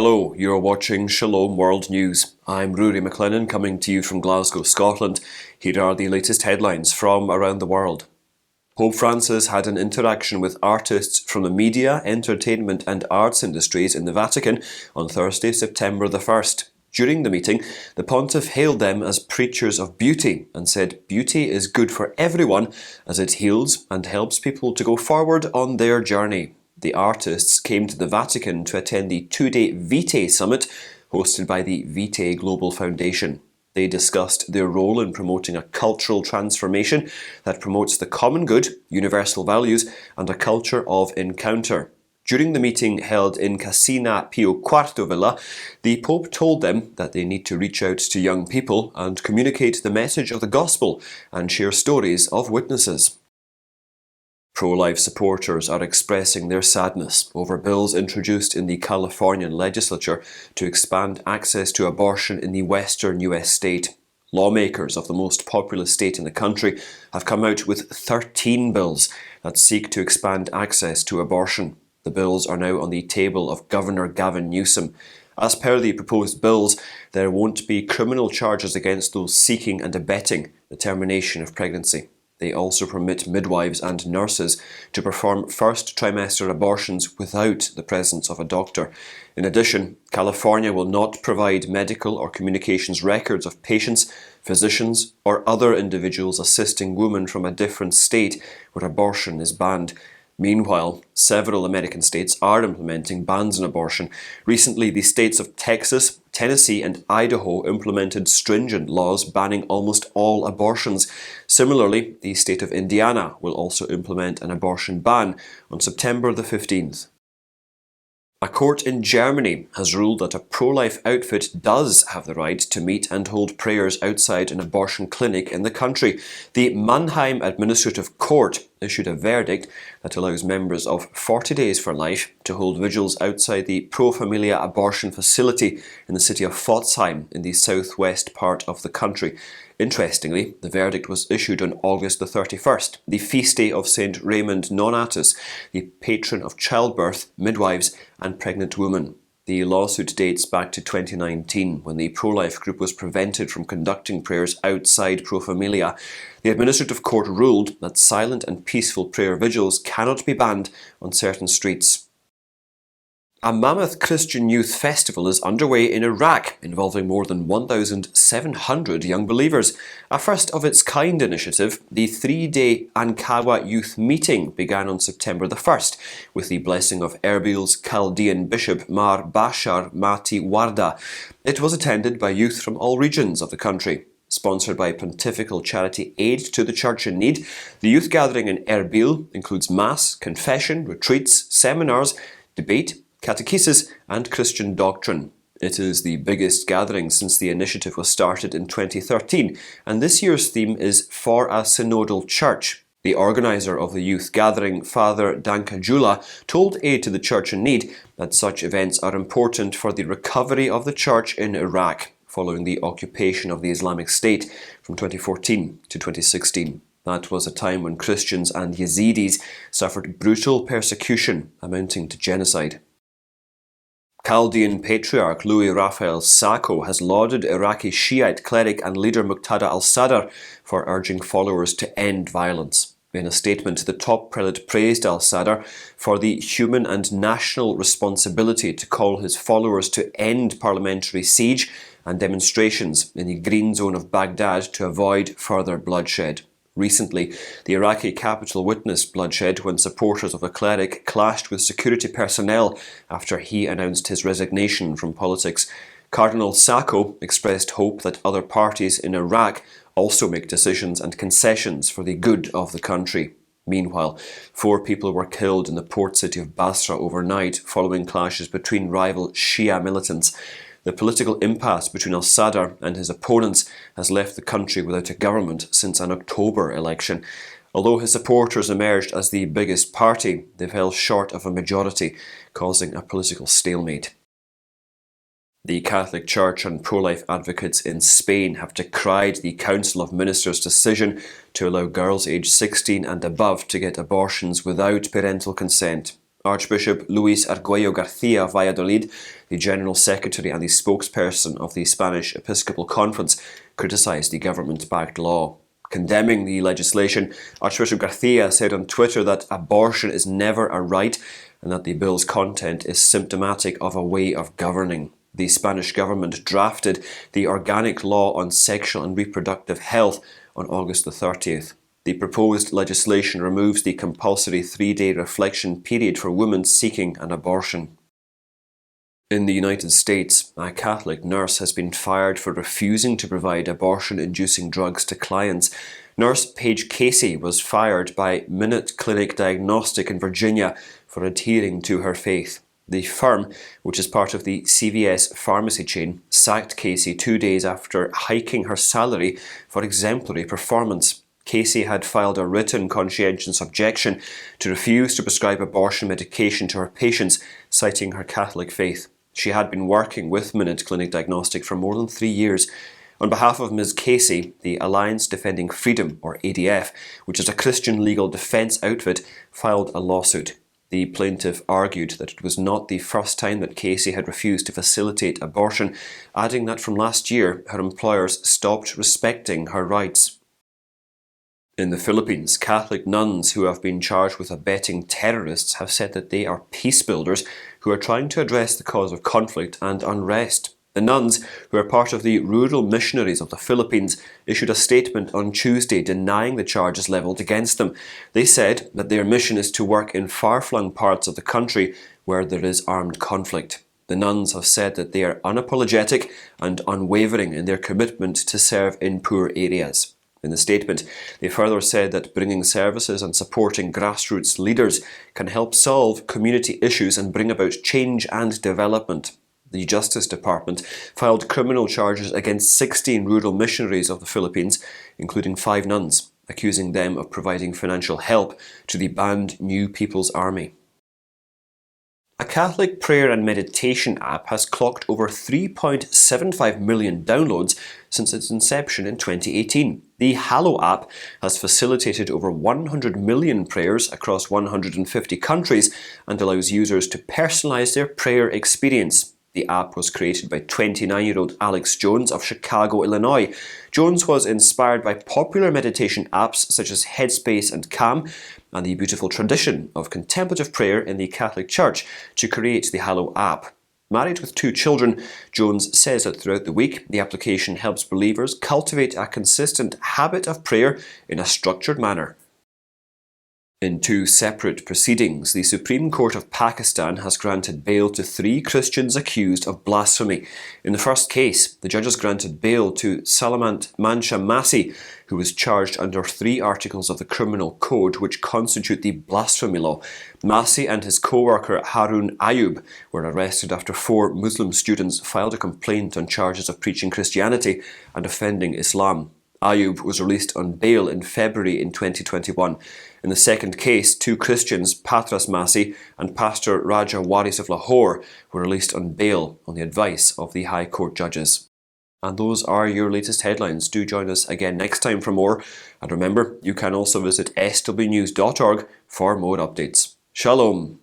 Hello, you're watching Shalom World News. I'm Rory McLennan coming to you from Glasgow, Scotland. Here are the latest headlines from around the world. Pope Francis had an interaction with artists from the media, entertainment and arts industries in the Vatican on Thursday, September the 1st. During the meeting, the pontiff hailed them as preachers of beauty and said beauty is good for everyone as it heals and helps people to go forward on their journey. The artists came to the Vatican to attend the two-day Vitae Summit hosted by the Vitae Global Foundation. They discussed their role in promoting a cultural transformation that promotes the common good, universal values, and a culture of encounter. During the meeting held in Casina Pio IV Villa, the Pope told them that they need to reach out to young people and communicate the message of the gospel and share stories of witnesses. Pro-life supporters are expressing their sadness over bills introduced in the Californian legislature to expand access to abortion in the western US state. Lawmakers of the most populous state in the country have come out with 13 bills that seek to expand access to abortion. The bills are now on the table of Governor Gavin Newsom. As per the proposed bills, there won't be criminal charges against those seeking and abetting the termination of pregnancy. They also permit midwives and nurses to perform first trimester abortions without the presence of a doctor. In addition, California will not provide medical or communications records of patients, physicians, or other individuals assisting women from a different state where abortion is banned. Meanwhile, several American states are implementing bans on abortion. Recently, the states of Texas, Tennessee and Idaho implemented stringent laws banning almost all abortions. Similarly, the state of Indiana will also implement an abortion ban on September the 15th. A court in Germany has ruled that a pro-life outfit does have the right to meet and hold prayers outside an abortion clinic in the country. The Mannheim Administrative Court issued a verdict that allows members of 40 Days for Life to hold vigils outside the Pro Familia abortion facility in the city of Pforzheim in the southwest part of the country. Interestingly, the verdict was issued on August the 31st, the feast day of St. Raymond Nonatus, the patron of childbirth, midwives and pregnant women. The lawsuit dates back to 2019, when the pro-life group was prevented from conducting prayers outside Pro Familia. The Administrative Court ruled that silent and peaceful prayer vigils cannot be banned on certain streets. A mammoth Christian youth festival is underway in Iraq, involving more than 1,700 young believers. A first-of-its-kind initiative, the three-day Ankawa Youth Meeting began on September the 1st, with the blessing of Erbil's Chaldean Bishop Mar Bashar Mati Warda. It was attended by youth from all regions of the country. Sponsored by Pontifical Charity Aid to the Church in Need, the youth gathering in Erbil includes mass, confession, retreats, seminars, debate, catechesis and Christian doctrine. It is the biggest gathering since the initiative was started in 2013, and this year's theme is For a Synodal Church. The organiser of the youth gathering, Father Dankajula, told Aid to the Church in Need that such events are important for the recovery of the Church in Iraq, following the occupation of the Islamic State from 2014 to 2016. That was a time when Christians and Yazidis suffered brutal persecution amounting to genocide. Chaldean patriarch Louis Raphael Sacco has lauded Iraqi Shiite cleric and leader Muqtada al-Sadr for urging followers to end violence. In a statement, the top prelate praised al-Sadr for the human and national responsibility to call his followers to end parliamentary siege and demonstrations in the green zone of Baghdad to avoid further bloodshed. Recently, the Iraqi capital witnessed bloodshed when supporters of the cleric clashed with security personnel after he announced his resignation from politics. Cardinal Sacco expressed hope that other parties in Iraq also make decisions and concessions for the good of the country. Meanwhile, 4 people were killed in the port city of Basra overnight following clashes between rival Shia militants. The political impasse between al-Sadr and his opponents has left the country without a government since an October election. Although his supporters emerged as the biggest party, they fell short of a majority, causing a political stalemate. The Catholic Church and pro-life advocates in Spain have decried the Council of Ministers' decision to allow girls aged 16 and above to get abortions without parental consent. Archbishop Luis Arguello Garcia of Valladolid, the General Secretary and the spokesperson of the Spanish Episcopal Conference, criticised the government-backed law. Condemning the legislation, Archbishop Garcia said on Twitter that abortion is never a right and that the bill's content is symptomatic of a way of governing. The Spanish government drafted the Organic Law on Sexual and Reproductive Health on August the 30th. The proposed legislation removes the compulsory 3-day reflection period for women seeking an abortion. In the United States, a Catholic nurse has been fired for refusing to provide abortion-inducing drugs to clients. Nurse Paige Casey was fired by MinuteClinic Diagnostic in Virginia for adhering to her faith. The firm, which is part of the CVS pharmacy chain, sacked Casey 2 days after hiking her salary for exemplary performance. Casey had filed a written conscientious objection to refuse to prescribe abortion medication to her patients, citing her Catholic faith. She had been working with MinuteClinic Diagnostic for more than 3 years. On behalf of Ms. Casey, the Alliance Defending Freedom, or ADF, which is a Christian legal defence outfit, filed a lawsuit. The plaintiff argued that it was not the first time that Casey had refused to facilitate abortion, adding that from last year her employers stopped respecting her rights. In the Philippines, Catholic nuns who have been charged with abetting terrorists have said that they are peace builders who are trying to address the cause of conflict and unrest. The nuns, who are part of the rural missionaries of the Philippines, issued a statement on Tuesday denying the charges levelled against them. They said that their mission is to work in far-flung parts of the country where there is armed conflict. The nuns have said that they are unapologetic and unwavering in their commitment to serve in poor areas. In the statement, they further said that bringing services and supporting grassroots leaders can help solve community issues and bring about change and development. The Justice Department filed criminal charges against 16 rural missionaries of the Philippines, including 5 nuns, accusing them of providing financial help to the banned New People's Army. A Catholic prayer and meditation app has clocked over 3.75 million downloads since its inception in 2018. The Hallow app has facilitated over 100 million prayers across 150 countries and allows users to personalize their prayer experience. The app was created by 29-year-old Alex Jones of Chicago, Illinois. Jones was inspired by popular meditation apps such as Headspace and Calm and the beautiful tradition of contemplative prayer in the Catholic Church to create the Hallow app. Married with 2 children, Jones says that throughout the week, the application helps believers cultivate a consistent habit of prayer in a structured manner. In 2 separate proceedings, the Supreme Court of Pakistan has granted bail to 3 Christians accused of blasphemy. In the first case, the judges granted bail to Salamant Mansa Masih, who was charged under 3 articles of the Criminal Code which constitute the blasphemy law. Masih and his co-worker Harun Ayub were arrested after 4 Muslim students filed a complaint on charges of preaching Christianity and offending Islam. Ayub was released on bail in February in 2021. In the second case, 2 Christians, Patras Masih and Pastor Raja Waris of Lahore, were released on bail on the advice of the High Court judges. And those are your latest headlines. Do join us again next time for more. And remember, you can also visit swnews.org for more updates. Shalom.